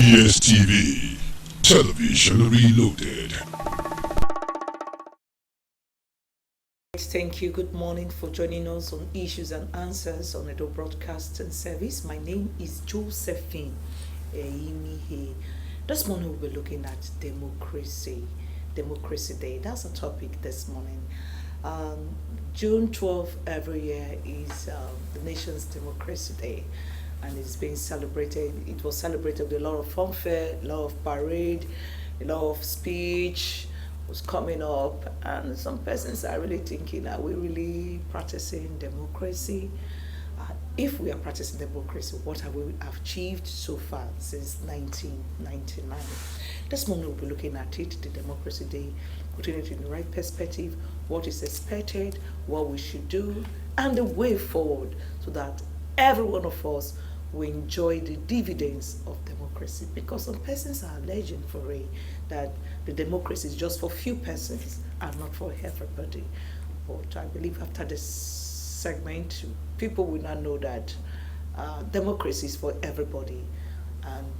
DSTV, Television Reloaded. Thank you. Good morning for joining us on Issues and Answers on Edo Broadcasting Service. My name is Josephine Eimihe. This morning we'll be looking at democracy. Democracy Day. That's a topic this morning. June 12th every year is the nation's Democracy Day, and it's being celebrated. It was celebrated with a lot of fanfare, a lot of parade, a lot of speech was coming up, and some persons are really thinking, are we really practicing democracy? If we are practicing democracy, what have we achieved so far since 1999? This morning we'll be looking at it, the Democracy Day, putting it in the right perspective, what is expected, what we should do, and the way forward so that every one of us will enjoy the dividends of democracy. Because some persons are alleging for it that the democracy is just for few persons and not for everybody. But I believe after this segment, people will not know that democracy is for everybody. And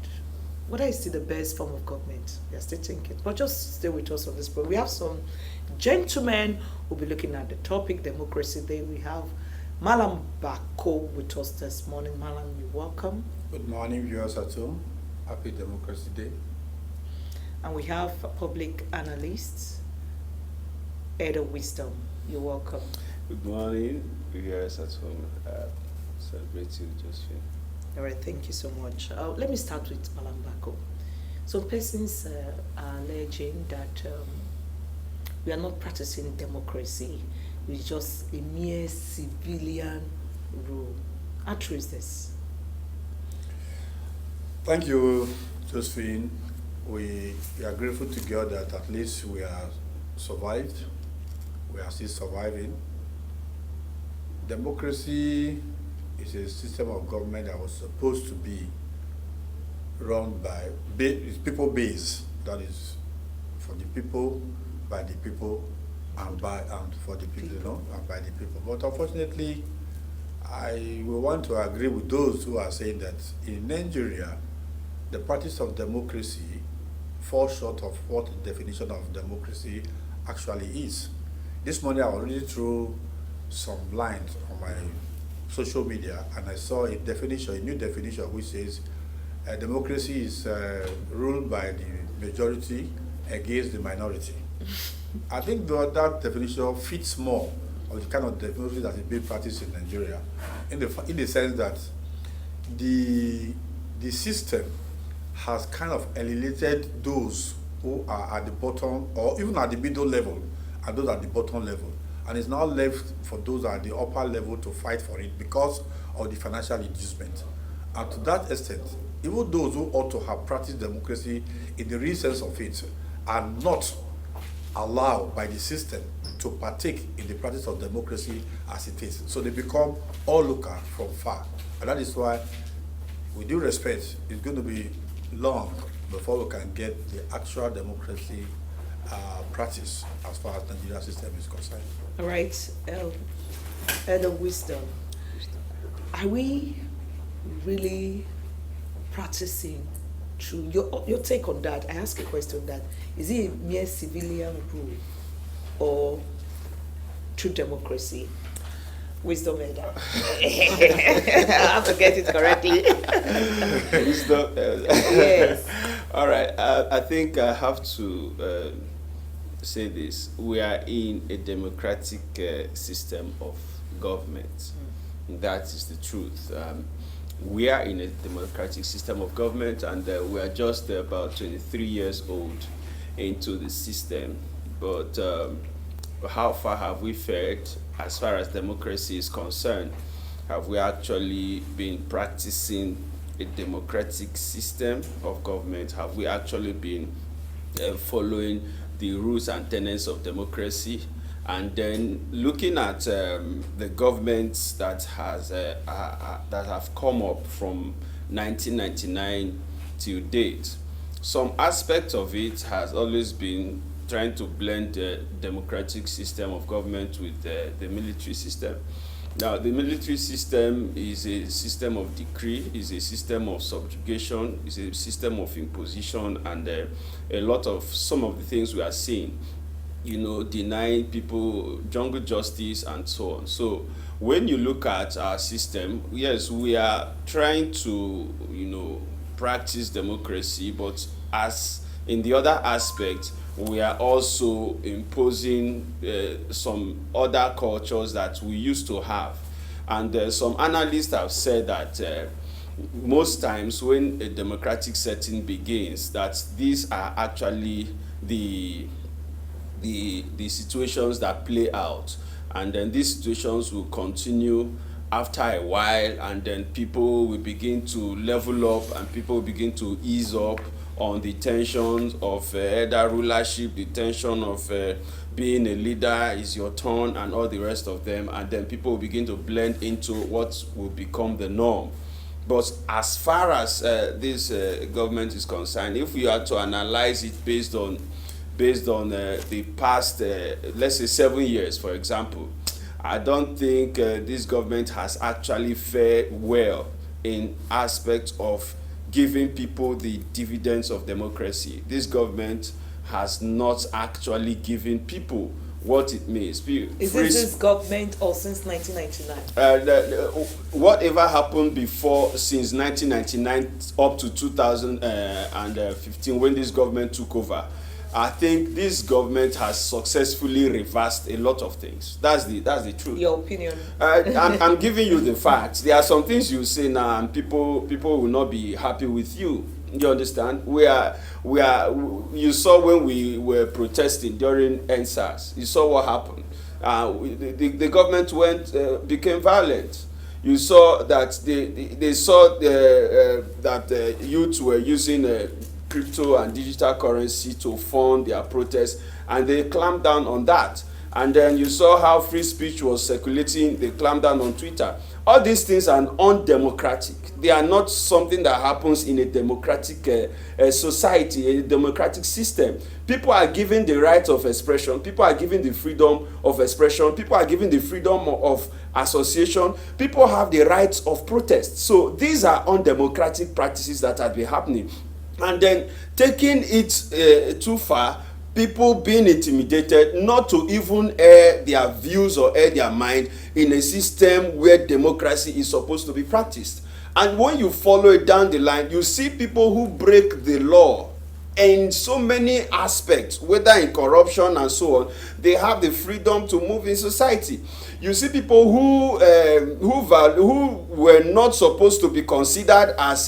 whether it's still the best form of government, we are still thinking. But just stay with us on this program. We have some gentlemen who will be looking at the topic, Democracy Day. We have Malam Bako with us this morning. Malam, you're welcome. Good morning, viewers at home. Happy Democracy Day. And we have a public analyst, Edo Wisdom. You're welcome. Good morning, viewers at home. Celebrate you, Josephine. All right, thank you so much. Let me start with Malam Bako. Some persons are alleging that we are not practicing democracy. It's just a mere civilian rule. How true is this? Thank you, Josephine. We are grateful to God that at least we are survived. We are still surviving. Democracy is a system of government that was supposed to be run by people-based. That is, for the people, by the people, and for the people, and by the people. But unfortunately, I will want to agree with those who are saying that in Nigeria, the practice of democracy falls short of what the definition of democracy actually is. This morning I was reading through some lines on my social media, and I saw a new definition, which says democracy is ruled by the majority against the minority. I think that definition fits more of the kind of democracy that is being practiced in Nigeria, in the sense that the system has kind of alienated those who are at the bottom or even at the middle level and those at the bottom level, and it's now left for those at the upper level to fight for it because of the financial inducement. And to that extent, even those who ought to have practiced democracy in the real sense of it are not allowed by the system to partake in the practice of democracy as it is. So they become onlooker from far. And that is why, with due respect, it's going to be long before we can get the actual democracy practice as far as the Nigerian system is concerned. All right, Elder Wisdom. Are we really practicing true? Your take on that? I ask a question that is it a mere civilian rule or true democracy? Wisdom, Elder. I have to get it correctly. Wisdom. Yes. All right. I think I have to say this. We are in a democratic system of government. That is the truth. We are in a democratic system of government, and we are just about 23 years old into the system. But how far have we fared as far as democracy is concerned? Have we actually been practicing a democratic system of government? Have we actually been following the rules and tenets of democracy? And then looking at the governments that have come up from 1999 till date, some aspect of it has always been trying to blend the democratic system of government with the military system. Now, the military system is a system of decree, is a system of subjugation, is a system of imposition, and a lot of some of the things we are seeing, denying people jungle justice and so on. So, when you look at our system, yes, we are trying to, practice democracy, but as in the other aspect, we are also imposing some other cultures that we used to have. And some analysts have said that most times when a democratic setting begins, that these are actually the situations that play out. And then these situations will continue after a while, and then people will begin to level up and people will begin to ease up on the tensions of elder rulership, the tension of being a leader is your turn, and all the rest of them, and then people will begin to blend into what will become the norm. But as far as this government is concerned, if we are to analyze it based on the past, let's say 7 years, for example, I don't think this government has actually fared well in aspects of giving people the dividends of democracy. This government has not actually given people what it means. Is it this government or since 1999? Whatever happened before, since 1999 up to 2015, when this government took over, I think this government has successfully reversed a lot of things. That's the truth. Your opinion? I'm giving you the facts. There are some things you say now, and people will not be happy with you. You understand? You saw when we were protesting during NSAS. You saw what happened. The government became violent. You saw that they saw that youth were using crypto and digital currency to fund their protests, and they clamped down on that. And then you saw how free speech was circulating. They clamped down on Twitter. All these things are undemocratic. They are not something that happens in a democratic society, a democratic system. People are given the right of expression. People are given the freedom of expression. People are given the freedom of association. People have the rights of protest. So these are undemocratic practices that have been happening. And then taking it too far, people being intimidated not to even air their views or air their mind in a system where democracy is supposed to be practiced. And when you follow it down the line, you see people who break the law in so many aspects, whether in corruption and so on. They have the freedom to move in society. You see people who were not supposed to be considered as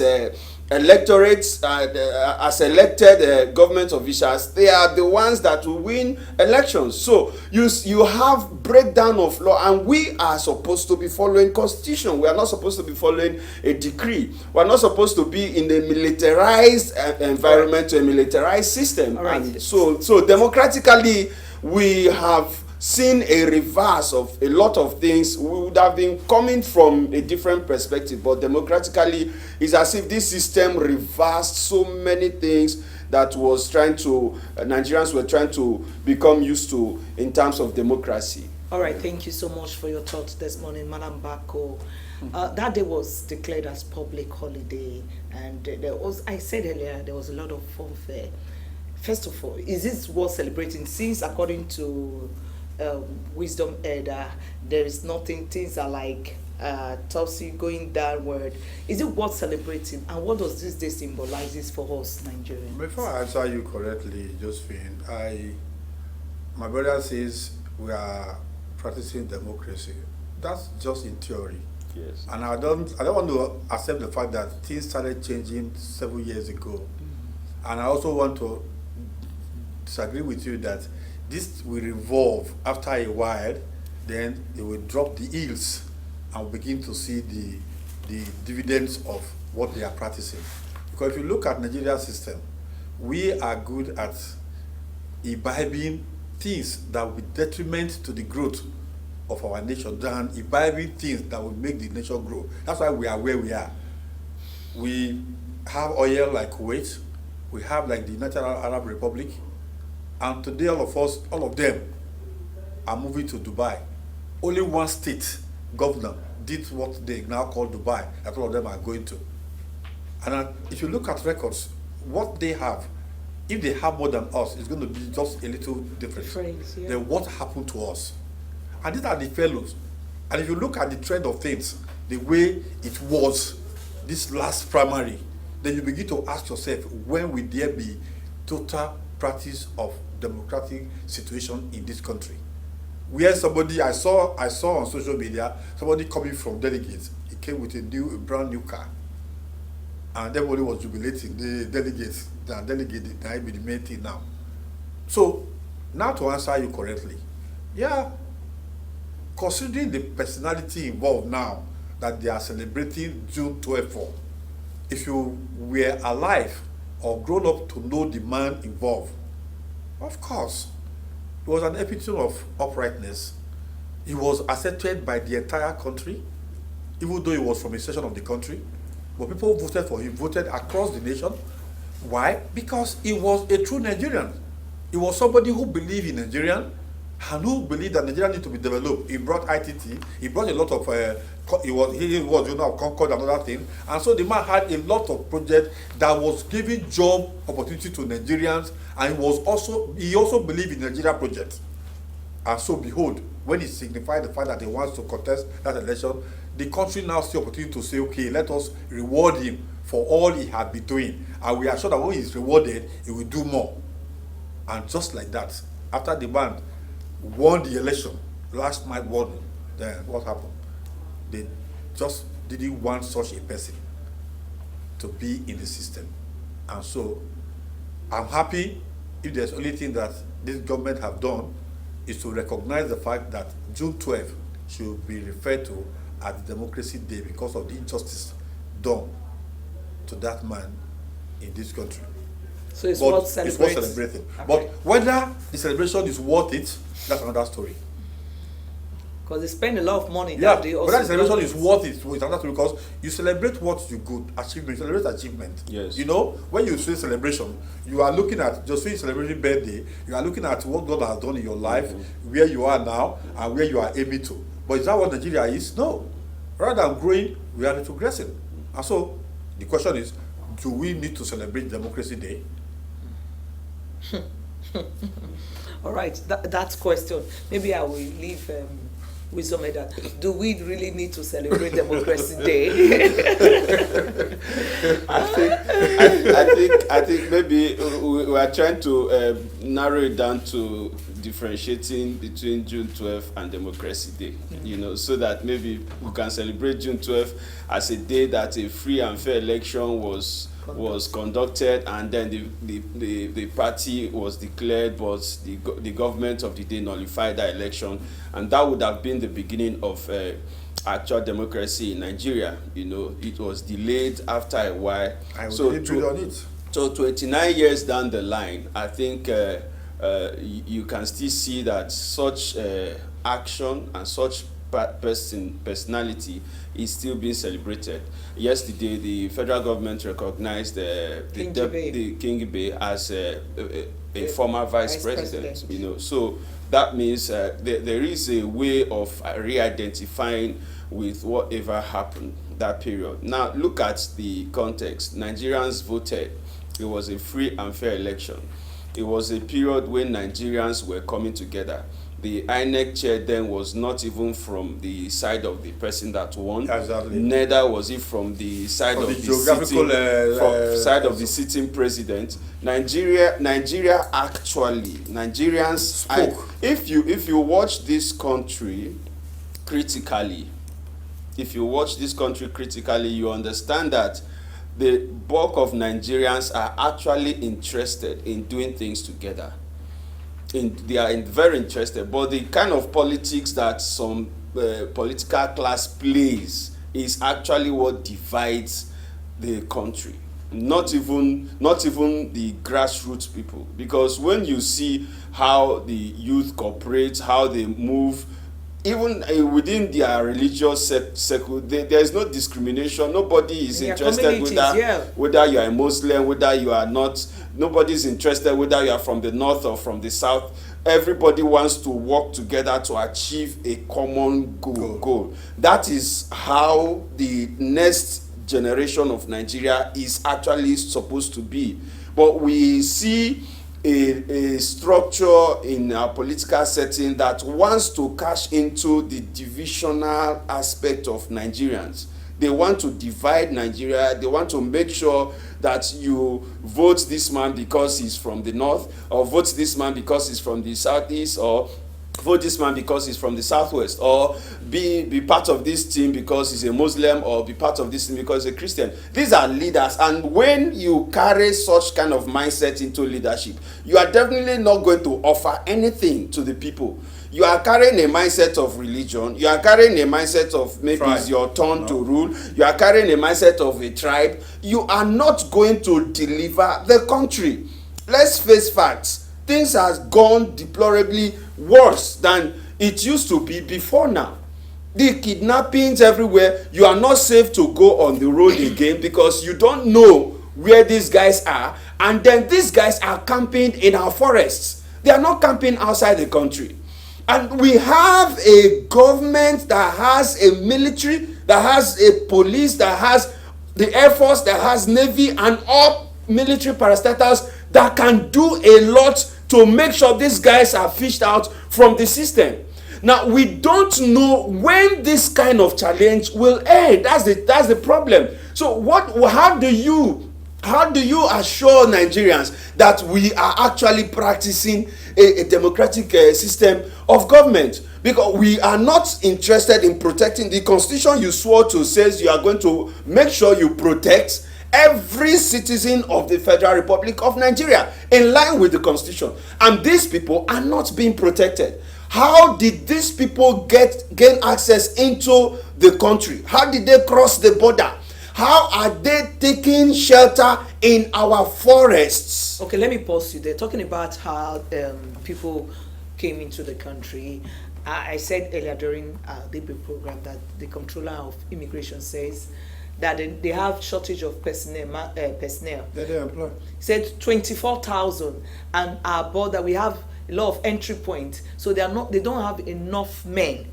electorates, as elected government officials. They are the ones that will win elections. So you have breakdown of law, and we are supposed to be following constitution. We are not supposed to be following a decree. We are not supposed to be in a militarized environment, to a militarized system. All right. And so democratically, we have seen a reverse of a lot of things. We would have been coming from a different perspective, but democratically, it's as if this system reversed so many things that Nigerians were trying to become used to in terms of democracy. All right, thank you so much for your thoughts this morning, Madam Bako. That day was declared as public holiday, and I said earlier, there was a lot of fanfare. First of all, is this worth celebrating? Since according to Wisdom Elder, there is nothing, things are like tossy, going downward. Is it worth celebrating, and what does this day symbolizes for us Nigerians? Before I answer you correctly, Josephine, my brother says we are practicing democracy. That's just in theory. Yes. And I don't want to accept the fact that things started changing 7 years ago. And I also want to disagree with you that this will evolve after a while. Then they will drop the yields and begin to see the dividends of what they are practicing. Because if you look at Nigeria's system, we are good at imbibing things that will be detriment to the growth of our nation than imbibing things that will make the nation grow. That's why we are where we are. We have oil like Kuwait. We have like the United Arab Republic. And today all of them are moving to Dubai. Only one state governor did what they now call Dubai, that all of them are going to. And if you look at records, what they have, if they have more than us, it's going to be just a little different Yeah. than what happened to us. And these are the fellows. And if you look at the trend of things, the way it was this last primary, then you begin to ask yourself, when will there be total practice of democratic situation in this country? Where somebody, I saw on social media, somebody coming from delegates, he came with a brand new car. And everybody was jubilating, the delegates, that be the main thing now. So, now to answer you correctly, yeah, considering the personality involved now that they are celebrating June 12th for, if you were alive or grown up to know the man involved, of course, it was an epitome of uprightness. He was accepted by the entire country, even though he was from a section of the country. But people voted for him, voted across the nation. Why? Because he was a true Nigerian. He was somebody who believed in Nigerian and who believed that Nigeria needed to be developed. He brought ITT, he brought a lot of, he was of Concord and other thing. And so the man had a lot of projects that was giving job opportunity to Nigerians, and he also believed in Nigeria project. And so behold, when he signified the fact that he wants to contest that election, the country now see opportunity to say, okay, let us reward him for all he had been doing. And we are sure that when he's rewarded, he will do more. And just like that, after the man won the election, last night won, then what happened? They just didn't want such a person to be in the system. And so I'm happy if there's only thing that this government have done is to recognize the fact that June 12th should be referred to as Democracy Day because of the injustice done to that man in this country. So it's worth celebrating. Okay. Okay. But whether the celebration is worth it, that's another story. Because they spend a lot of money. Yeah, that they whether the also celebration is worth it, it's another story, because you celebrate what you good, achievement, you celebrate achievement. Yes. You know, when you say celebration, you are looking at, just when you celebrating birthday, you are looking at what God has done in your life, where you are now, and where you are aiming to. But is that what Nigeria is? No. Rather than growing, we are retrogressing. And so, the question is, do we need to celebrate Democracy Day? All right, that's question. Maybe I will leave Wisdom at that. Do we really need to celebrate Democracy Day? I think maybe we are trying to narrow it down to differentiating between June 12th and Democracy Day, you know, so that maybe we can celebrate June 12th as a day that a free and fair election was conducted, and then the party was declared, but the government of the day nullified that election, and that would have been the beginning of actual democracy in Nigeria. You know, it was delayed after a while. So 29 years down the line, I think you can still see that such action and such personality is still being celebrated. Yesterday, the federal government recognized King Ibe as a former vice president. You know, so that means there is a way of re-identifying with whatever happened that period. Now, look at the context. Nigerians voted. It was a free and fair election. It was a period when Nigerians were coming together. The INEC chair then was not even from the side of the person that won. Exactly. Neither was it from the side of the side of the sitting president. Nigerians spoke. If you watch this country critically, you understand that the bulk of Nigerians are actually interested in doing things together. They are very interested, but the kind of politics that some political class plays is actually what divides the country. Not even the grassroots people, because when you see how the youth cooperate, how they move, even within their religious circle, there is no discrimination. Nobody is interested whether you are a Muslim, whether you are not. Nobody is interested whether you are from the north or from the south. everybody wants to work together to achieve a common goal. That is how the next generation of Nigeria is actually supposed to be. But we see a structure in our political setting that wants to cash into the divisional aspect of Nigerians. They want to divide Nigeria. They want to make sure that you vote this man because he's from the north, or vote this man because he's from the southeast, or vote this man because he's from the southwest, or be part of this team because he's a Muslim, or be part of this team because he's a Christian. These are leaders, and when you carry such kind of mindset into leadership, you are definitely not going to offer anything to the people. You are carrying a mindset of religion. You are carrying a mindset of maybe it's your turn to rule. You are carrying a mindset of a tribe. You are not going to deliver the country. Let's face facts. Things have gone deplorably worse than it used to be before now. The kidnappings everywhere. You are not safe to go on the road again because you don't know where these guys are. And then these guys are camping in our forests. They are not camping outside the country. And we have a government that has a military, that has a police, that has the Air Force, that has Navy, and all military parastatals that can do a lot to make sure these guys are fished out from the system. Now, we don't know when this kind of challenge will end. That's the problem. So how do you assure Nigerians that we are actually practicing a democratic system of government? Because we are not interested in protecting the constitution. You swore to says you are going to make sure you protect every citizen of the Federal Republic of Nigeria in line with the constitution, and these people are not being protected. How did these people gain access into the country? How did they cross the border? How are they taking shelter in our forests? Okay, let me pause you there. Talking about how people came into the country, I said earlier during the program that the Comptroller of Immigration says that they have shortage of personnel. That they employ. Said 24,000, and our border we have a lot of entry points, so they don't have enough men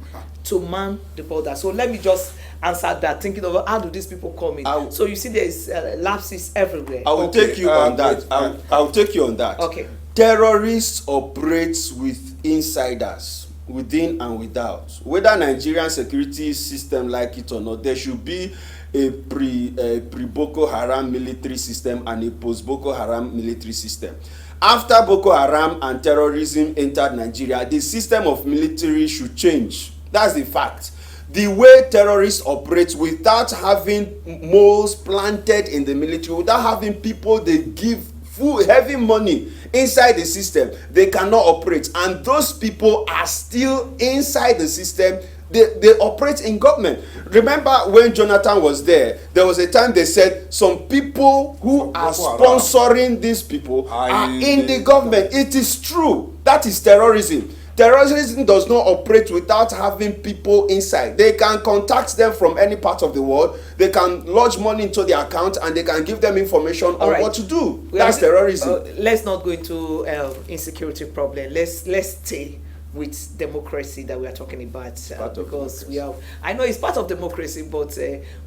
to man the border. So let me just answer that, thinking of how do these people come in. So you see there's lapses everywhere. I will take you on that. I will take you on that. Okay. Terrorists operate with insiders within and without. Whether Nigerian security system like it or not, there should be a pre-Boko Haram military system and a post-Boko Haram military system. After Boko Haram and terrorism entered Nigeria, the system of military should change. That's the fact. The way terrorists operate without having moles planted in the military, without having people they give full heavy money inside the system, they cannot operate. And those people are still inside the system. They operate in government. Remember when Jonathan was there was a time they said some people who are sponsoring these people are in the government. It is true. That is terrorism. Terrorism does not operate without having people inside. They can contact them from any part of the world. They can lodge money into their account and they can give them information on what to do. That's terrorism. Let's not go into insecurity problem. Let's stay with democracy that we are talking about, because we are. I know it's part of democracy, but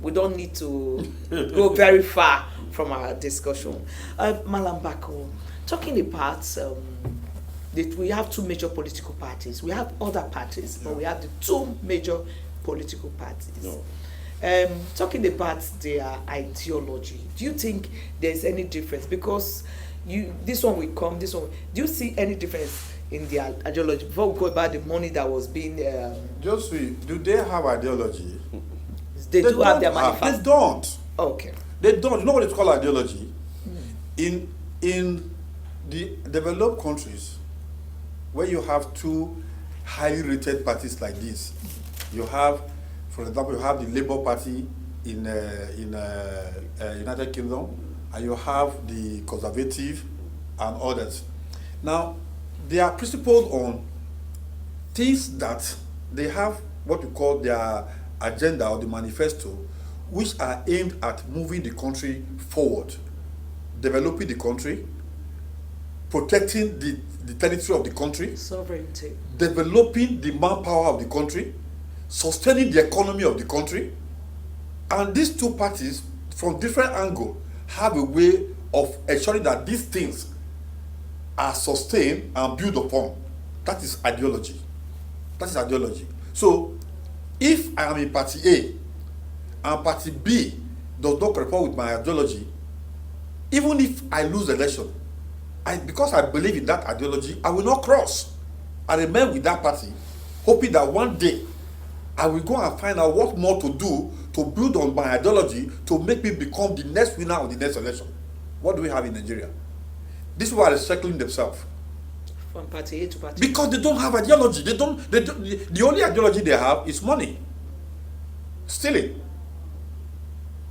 we don't need to go very far from our discussion. Malam Bako, talking about we have two major political parties. We have other parties, but we have the two major political parties. No. Talking about their ideology, do you think there's any difference? Because this one will come, this one. Do you see any difference in their ideology? Before we go about the money that was being do they have ideology? They do have their manifesto. They don't. Okay. They don't. You know what it's called ideology? In the developed countries, where you have two highly rated parties like this, you have, for example, you have the Labour Party in United Kingdom, and you have the Conservative and others. Now, they are principled on things that they have what we call their agenda or the manifesto, which are aimed at moving the country forward, developing the country, protecting the the territory of the country, Sovereignty. developing the manpower of the country, sustaining the economy of the country. And these two parties, from different angles, have a way of ensuring that these things are sustained and built upon. That is ideology. That is ideology. So, if I am in party A and party B does not correspond with my ideology, even if I lose the election, because I believe in that ideology, I will not cross. I remain with that party, hoping that one day I will go and find out what more to do to build on my ideology to make me become the next winner of the next election. What do we have in Nigeria? These people are recycling themselves. From party A to party B. Because they don't have ideology. The only ideology they have is money. Stealing.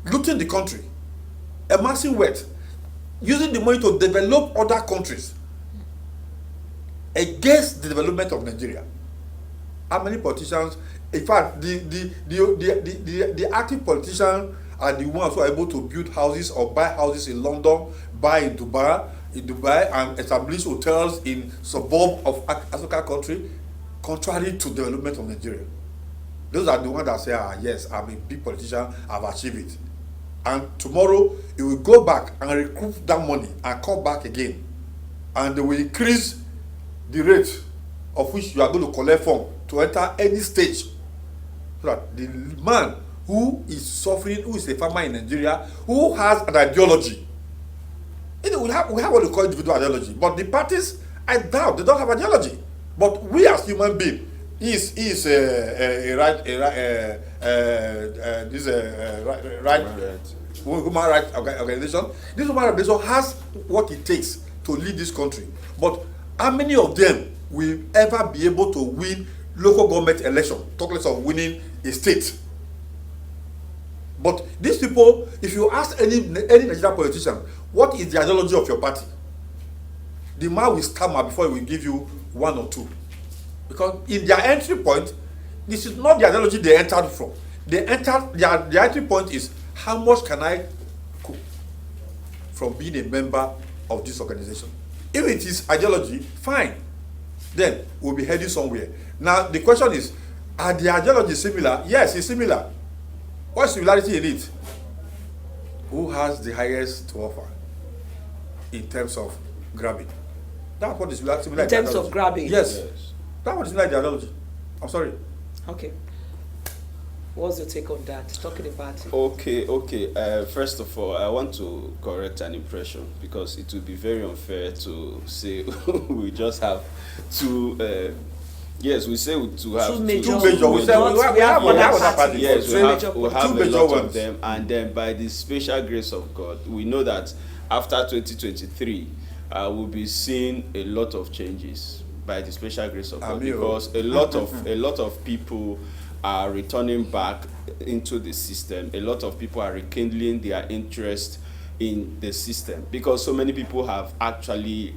Looting the country. Amassing wealth. Using the money to develop other countries against the development of Nigeria. How many politicians, in fact, the active politicians are the ones who are able to build houses or buy houses in London, buy in Dubai, and establish hotels in suburb of African country, contrary to development of Nigeria. Those are the ones that say, yes, I'm a big politician, I've achieved it. And tomorrow, it will go back and recoup that money and come back again. And they will increase the rate of which you are going to collect from to enter any stage. So that the man who is suffering, who is a farmer in Nigeria, who has an ideology, we have what we call individual ideology. But the parties, I doubt, they don't have ideology. But we as human beings, human rights organization. This human rights organization has what it takes to lead this country. But how many of them will ever be able to win local government election, talk less of winning a state? But these people, if you ask any Nigerian politician, what is the ideology of your party? The man will stammer before he will give you one or two. Because in their entry point, this is not the ideology they entered from. Their entry point is, how much can I cook from being a member of this organization? If it is ideology, fine. Then we'll be heading somewhere. Now the question is, are the ideologies similar? Yes, it's similar. What's similarity in it? Who has the highest to offer in terms of grabbing? That's what is similar. In terms of grabbing? Yes. That's what is similar to ideology. I'm sorry. Okay. What's your take on that? Talking about it. Okay. First of all, I want to correct an impression, because it would be very unfair to say we just have two. Yes, we say to have two major. We have other parties. Yes, we have two a major lot ones of them, and then by the special grace of God, we know that after 2023, we'll be seeing a lot of changes by the special grace of God, because a lot of people are returning back into the system. A lot of people are rekindling their interest in the system, because so many people have actually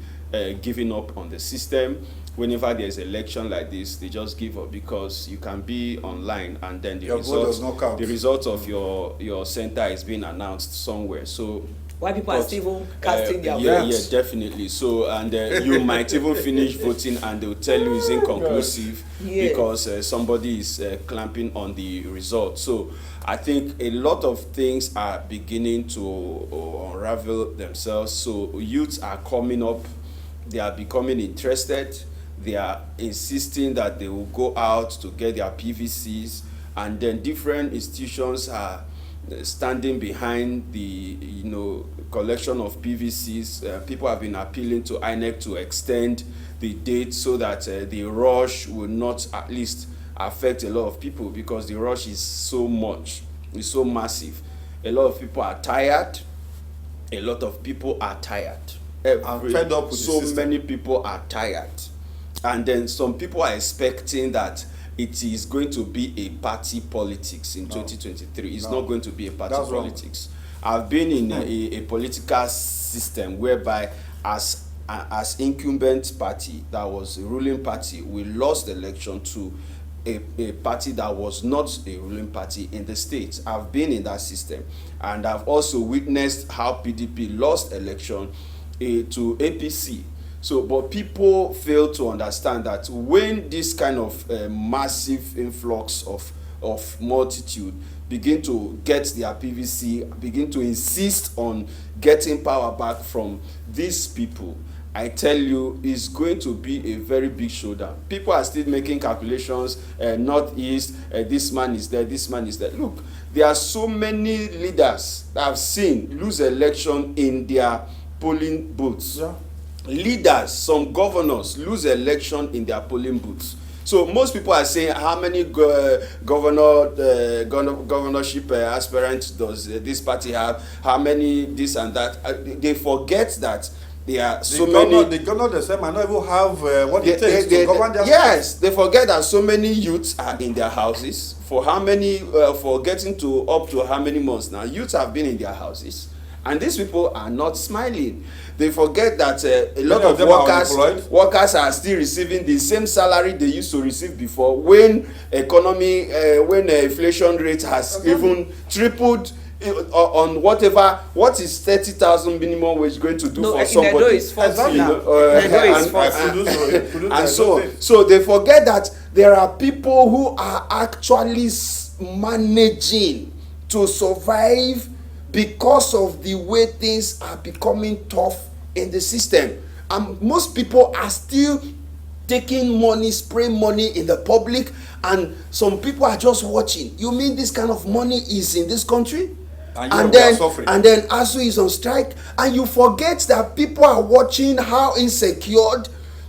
given up on the system. Whenever there's an election like this, they just give up, because you can be online and then the result of your center is being announced somewhere. So why people are still casting their votes? Yeah, definitely. So, and you might even finish voting and they'll tell you it's inconclusive because somebody is clamping on the result. So I think a lot of things are beginning to unravel themselves. So youths are coming up, they are becoming interested, they are insisting that they will go out to get their PVCs, and then different institutions are standing behind the collection of PVCs. People have been appealing to INEC to extend the date so that the rush will not at least affect a lot of people, because the rush is so much, it's so massive. A lot of people are tired. A lot of people are tired. I'm fed up with so many people are tired, and then some people are expecting that it is going to be a party politics in 2023. It's not going to be a party politics. I've been in a political system whereby as incumbent party, that was a ruling party, we lost the election to a party that was not a ruling party in the state. I've been in that system, and I've also witnessed how PDP lost election to APC. So, but people fail to understand that when this kind of massive influx of multitude begin to get their PVC, begin to insist on getting power back from these people, I tell you, it's going to be a very big showdown. People are still making calculations, northeast, this man is there, this man is there. Look, there are so many leaders that I've seen lose election in their polling booths. Yeah. Leaders, some governors lose election in their polling booths. So most people are saying, how many governorship aspirants does this party have? How many this and that? They forget that there are so many. The governor themselves might not even have what it takes to govern their Yes, they forget that so many youths are in their houses. For how many? For getting to up to how many months now? Youths have been in their houses, and these people are not smiling. They forget that a lot of workers are still receiving the same salary they used to receive before. When inflation rate has even tripled on whatever, what is 30,000 minimum wage going to do for somebody? And so they forget that there are people who are actually managing to survive because of the way things are becoming tough in the system. And most people are still taking money, spraying money in the public, and some people are just watching. You mean this kind of money is in this country? And then ASUU is on strike, and you forget that people are watching how insecure.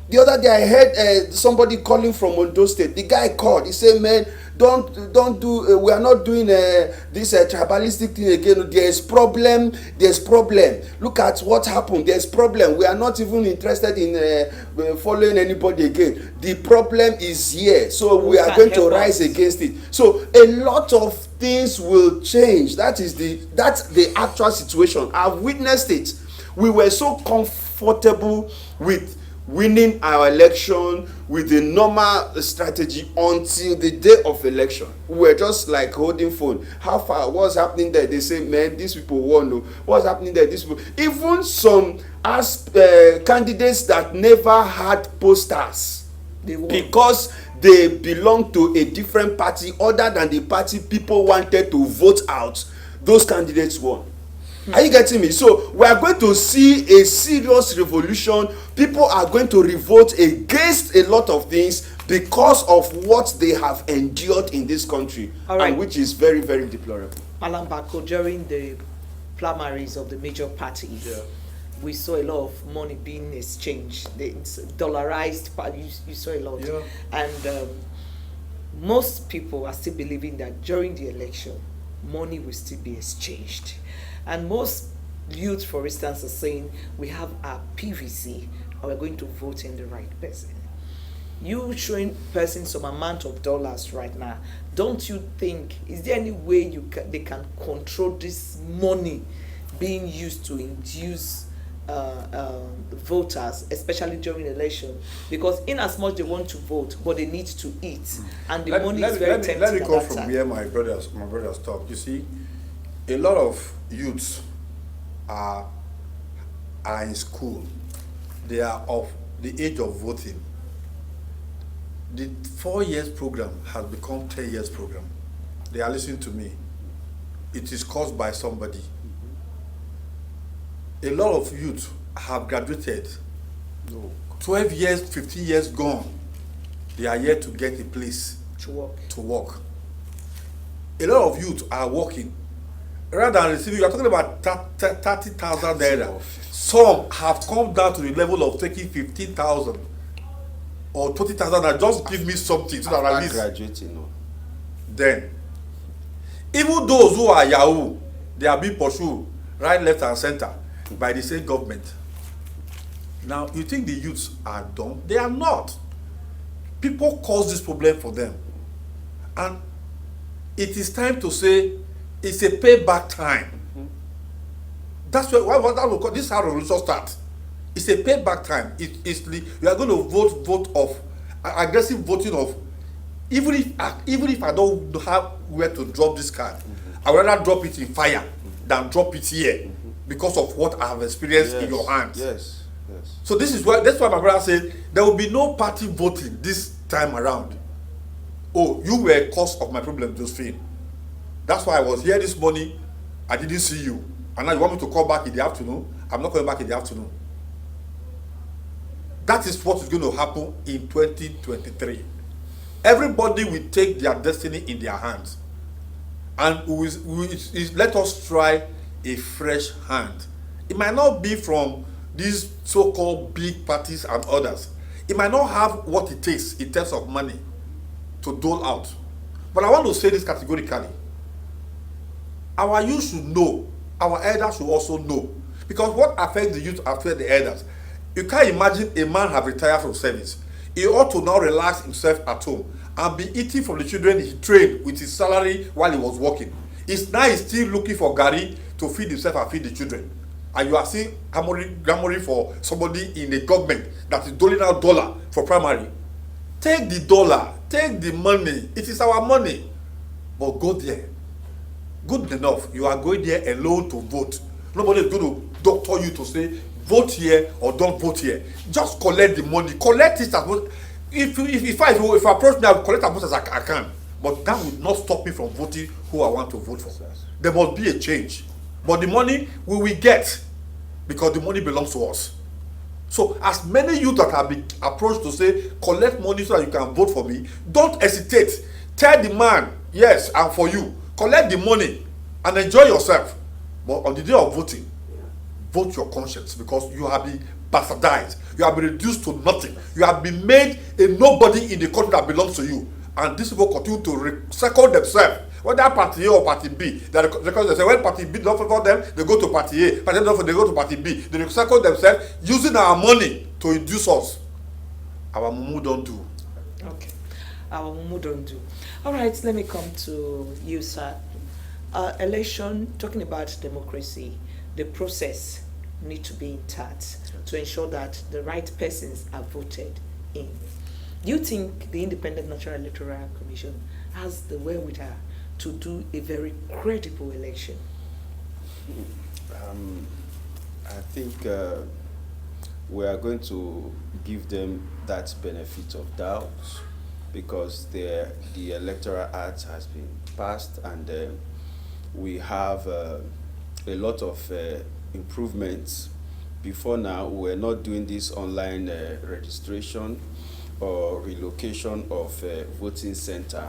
The other day I heard somebody calling from Ondo State. The guy called. He said, "Man, don't do. We are not doing this tribalistic thing again. There's problem. Look at what happened. There's problem. We are not even interested in following anybody again. The problem is here. So we are going to rise against it. So a lot of things will change. That's the actual situation. I've witnessed it. We were so comfortable with winning our election with the normal strategy until the day of election. We were just like holding phone. How far? What's happening there? They say, man, these people won. What's happening there? These people. Even some candidates that never had posters, because they belong to a different party other than the party people wanted to vote out, those candidates won. Are you getting me? So we are going to see a serious revolution. People are going to revolt against a lot of things because of what they have endured in this country, and which is very, very deplorable. Malam Bako, during the primaries of the major parties, we saw a lot of money being exchanged. It's dollarized, you saw a lot. Yeah. And most people are still believing that during the election, money will still be exchanged. And most youth, for instance, are saying we have our PVC and we're going to vote in the right person. You showing person some amount of dollars right now, don't you think, is there any way they can control this money being used to induce voters, especially during election? Because in as much they want to vote, but they need to eat, and the money is very tempting. Let me come from where my brothers talk. You see, a lot of youths are in school. They are of the age of voting. The 4 years program has become 10 years program. They are listening to me. It is caused by somebody. A lot of youth have graduated. 12 years, 15 years gone. They are yet to get a place to work. A lot of youth are working. Rather than receiving, you are talking about 30,000 naira. Some have come down to the level of taking 15,000 or 20,000 and just give me something so that at least graduating. Then, even those who are Yahoo, they are being pursued right, left, and center by the same government. Now, you think the youths are dumb? They are not. People cause this problem for them, and it is time to say it's a payback time. That's why this is how revolution starts. It's a payback time. You are going to vote of aggressive voting of, even if I don't have where to drop this card, I would rather drop it in fire than drop it here because of what I have experienced in your hands. Yes. Yes. So that's why my brother said there will be no party voting this time around. Oh, you were a cause of my problem, Josephine. That's why I was here this morning. I didn't see you. And now you want me to call back in the afternoon? I'm not coming back in the afternoon. That is what is going to happen in 2023. Everybody will take their destiny in their hands. And let us try a fresh hand. It might not be from these so-called big parties and others. It might not have what it takes in terms of money to dole out. But I want to say this categorically. Our youth should know. Our elders should also know. Because what affects the youth affects the elders. You can't imagine a man have retired from service. He ought to now relax himself at home and be eating from the children he trained with his salary while he was working. He's still looking for Gary to feed himself and feed the children. And you are still clamoring for somebody in the government that is doling out dollar for primary. Take the dollar, take the money. It is our money. But go there. Good enough. You are going there alone to vote. Nobody is going to doctor you to say, vote here or don't vote here. Just collect the money. Collect it as much. If I approach me, I will collect as much as I can. But that would not stop me from voting who I want to vote for. There must be a change. But the money we will get because the money belongs to us. So as many youth that have been approached to say, collect money so that you can vote for me, don't hesitate. Tell the man, yes, I'm for you. Collect the money and enjoy yourself. But on the day of voting, vote your conscience because you have been bastardized. You have been reduced to nothing. You have been made a nobody in the country that belongs to you. And these people continue to recycle themselves. Whether party A or party B, because they say when party B don't favor them, they go to party A. Party A don't favor, they go to party B. They recycle themselves using our money to induce us. Our mumu don't do. Okay, our mumu don't do. All right, let me come to you, sir. Election, talking about democracy, the process need to be intact to ensure that the right persons are voted in. Do you think the Independent National Electoral Commission has the wherewithal to do a very credible election? I think we are going to give them that benefit of doubt because the Electoral Act has been passed and we have a lot of improvements. Before now, we were not doing this online registration or relocation of voting center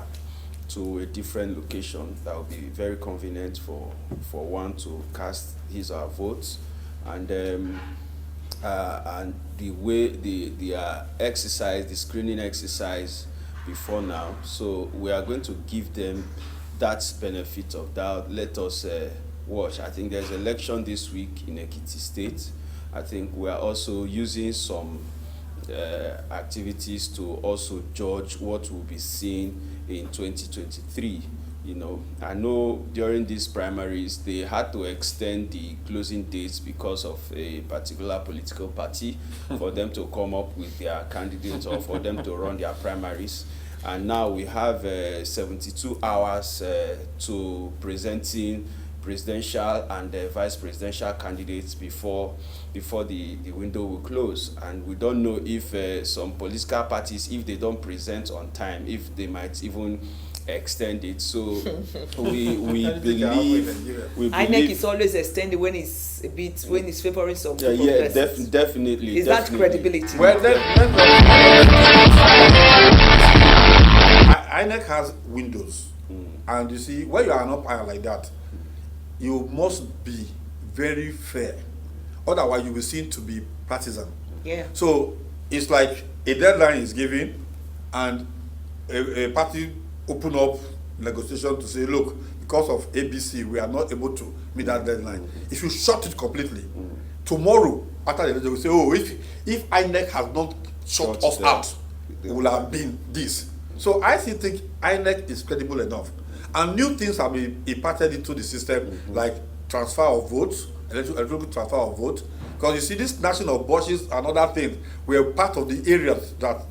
to a different location. That would be very convenient for one to cast his or her votes, and the way the exercise, the screening exercise before now. So we are going to give them that benefit of doubt. Let us watch. I think there's election this week in Ekiti State. I think we are also using some activities to also judge what will be seen in 2023. You know, I know during these primaries they had to extend the closing dates because of a particular political party for them to come up with their candidates or for them to run their primaries. And now we have 72 hours to presenting presidential and vice presidential candidates before the window will close. And we don't know if some political parties, if they don't present on time, if they might even extend it. So we believe INEC is always extended when it's a bit, when it's favoring some people. Yeah, definitely. Is that credibility? Well, INEC has windows, and you see, when you are an umpire like that, you must be very fair. Otherwise, you will seem to be partisan. Yeah. So it's like a deadline is given, and a party open up negotiation to say, look, because of ABC, we are not able to meet that deadline. If you shut it completely, tomorrow after the election, they will say, oh, if INEC has not shut us out, it will have been this. So I still think INEC is credible enough. And new things have been imparted into the system, like transfer of votes, electrical transfer of votes. Because you see, this national bushes and other things were part of the areas that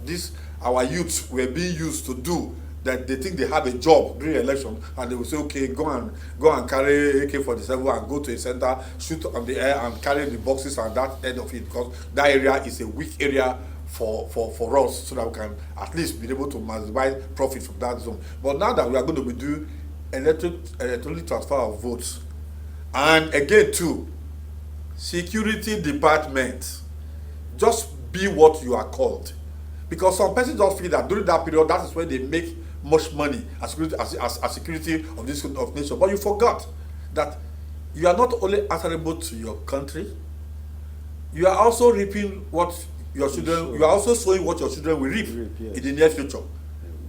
our youths were being used to do that they think they have a job during election, and they will say, okay, go and carry AK-47 and go to a center, shoot on the air and carry the boxes and that end of it, because that area is a weak area for us, so that we can at least be able to maximize profit from that zone. But now that we are going to be doing electronic transfer of votes, and again too, security department, just be what you are called, because some persons just feel that during that period, that is when they make much money as security of this of nation. But you forgot that you are not only answerable to your country, you are also reaping what your children, you are also sowing what your children will reap yes. in the near future.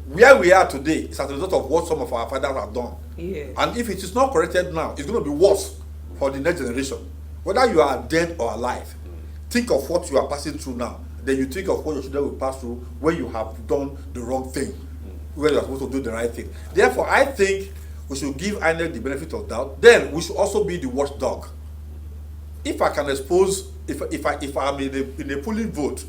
Where we are today is as a result of what some of our fathers have done. Yeah. And if it is not corrected now, it's going to be worse for the next generation. Whether you are dead or alive, think of what you are passing through now. Then you think of what your children will pass through when you have done the wrong thing, when you are supposed to do the right thing. Therefore, I think we should give INEC the benefit of doubt. Then we should also be the watchdog. If I can expose, if I'm in a polling vote,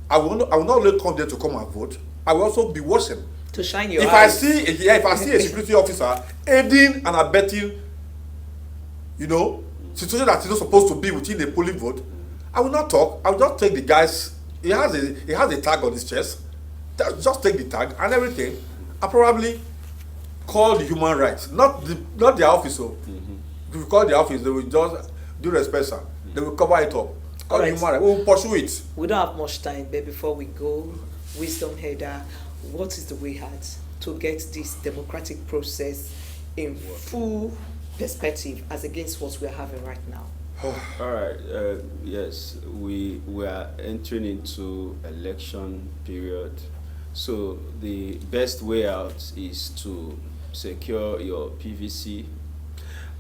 I will not only come there to come and vote, I will also be watching. To shine your If eyes. if I see a security officer aiding and abetting, situation that is not supposed to be within a polling vote, I will not talk. I will just take the guy's. He has a tag on his chest. Just take the tag and everything. I probably call the human rights, not their office. So if you call the office, they will just do respect, sir. They will cover it up. Call the human rights. We will pursue it. We don't have much time, but before we go, wisdom header, what is the way out to get this democratic process in full perspective as against what we are having right now? All right. Yes, we are entering into election period. So the best way out is to secure your PVC.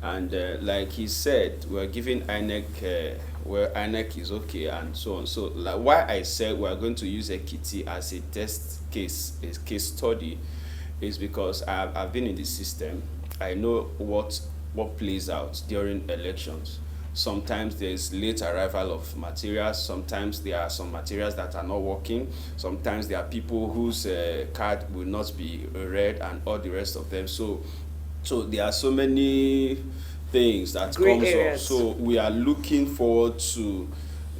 And like he said, we're giving INEC where INEC is okay and so on. So like why I said we're going to use Ekiti as a test case, a case study, is because I've been in the system. I know what plays out during elections. Sometimes there's late arrival of materials. Sometimes there are some materials that are not working. Sometimes there are people whose card will not be read and all the rest of them. So there are so many things that comes up. So we are looking forward to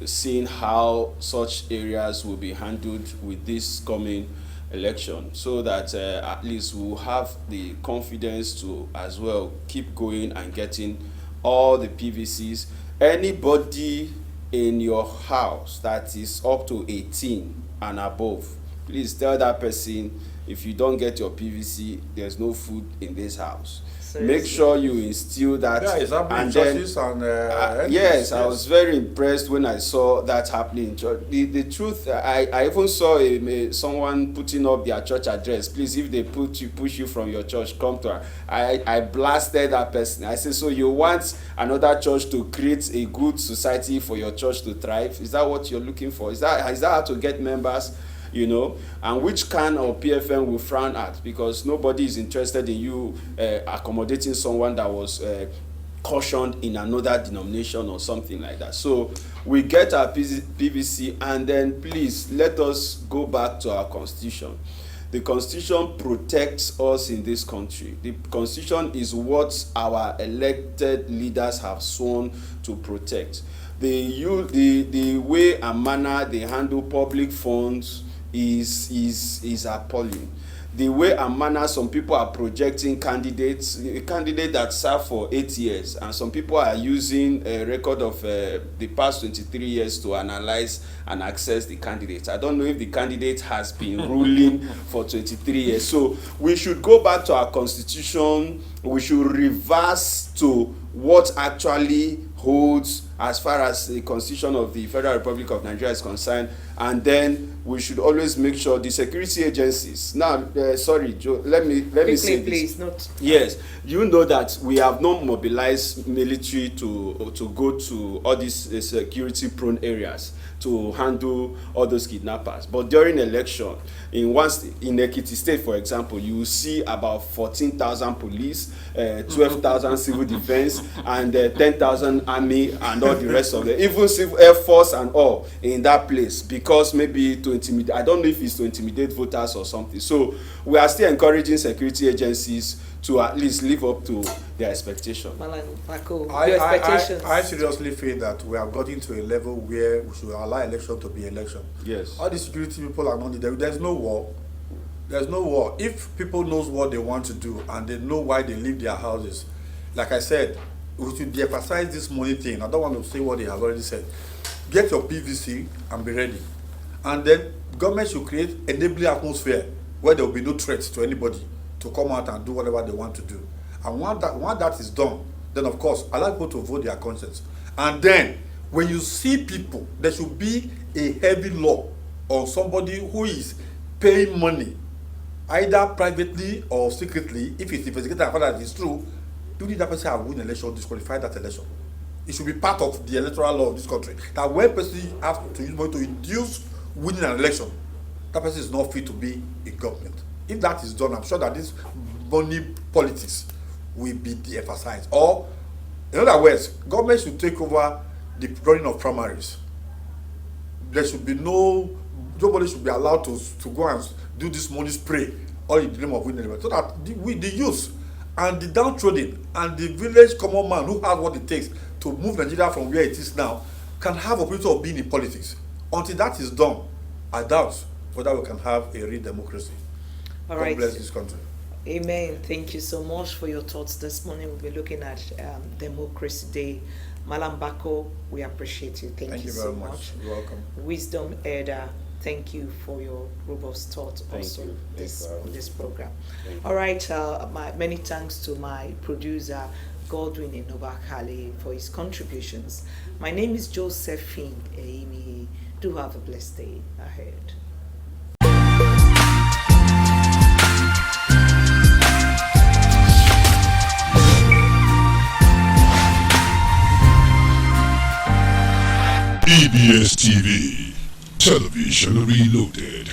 seeing how such areas will be handled with this coming election, so that at least we'll have the confidence to as well keep going and getting all the PVCs. Anybody in your house that is up to 18 and above, please tell that person, if you don't get your PVC, there's no food in this house. Seriously. Make sure you instill that. Yeah, it's happening in churches and yes, I was very impressed when I saw that happening in church. The truth, I even saw someone putting up their church address. Please, if they push you from your church, come to her. I blasted that person. I said, so you want another church to create a good society for your church to thrive? Is that what you're looking for? Is that how to get members? And which kind of PFM will frown at, because nobody is interested in you accommodating someone that was cautioned in another denomination or something like that. So we get our PVC, and then please let us go back to our constitution. The constitution protects us in this country. The constitution is what our elected leaders have sworn to protect. The way and manner they handle public funds is appalling. The way and manner some people are projecting candidates, a candidate that served for 8 years, and some people are using a record of the past 23 years to analyze and access the candidates. I don't know if the candidate has been ruling for 23 years. So we should go back to our constitution. We should reverse to what actually holds as far as the constitution of the Federal Republic of Nigeria is concerned, and then we should always make sure the security agencies. Now, sorry, Joe, let me say this. Please, not. Yes, you know that we have not mobilized military to go to all these security-prone areas. to handle all those kidnappers. But during election, in Ekiti State, for example, you will see about 14,000 police, 12,000 civil defense, and 10,000 army, and all the rest of them, even civil air force and all in that place, because maybe to intimidate, I don't know if it's to intimidate voters or something. So we are still encouraging security agencies to at least live up to their expectation. Malam Bako, your expectations? I seriously feel that we have gotten to a level where we should allow election to be election. Yes. All the security people are not there. There's no war. There's no war. If people knows what they want to do and they know why they leave their houses, like I said, we should de-emphasize this money thing. I don't want to say what they have already said. Get your PVC and be ready. And then government should create enabling atmosphere where there will be no threat to anybody to come out and do whatever they want to do. And once that is done, then of course allow people to vote their conscience. And then when you see people, there should be a heavy law on somebody who is paying money, either privately or secretly. If it's investigated and found that it's true, you need that person have win election, disqualify that election. It should be part of the electoral law of this country that when person has to use money to induce winning an election, that person is not fit to be in government. If that is done, I'm sure that this money politics will be de-emphasized. Or, in other words, government should take over the running of primaries. There should be nobody should be allowed to go and do this money spray all in the name of winning, so that the youth and the downtrodden and the village common man who has what it takes to move Nigeria from where it is now can have opportunity of being in politics. Until that is done, I doubt whether we can have a real democracy. All God right. bless this country. Amen. Thank you so much for your thoughts this morning. We'll be looking at Democracy Day. Malam Bako, we appreciate you. Thank you very so much. You're welcome. Wisdom Elder, thank you for your robust thoughts also you. this program. Thank you. All right, many thanks to my producer Godwin Inobakale for his contributions. My name is Josephine Eimi. Do have a blessed day ahead. EBS TV, Television Reloaded.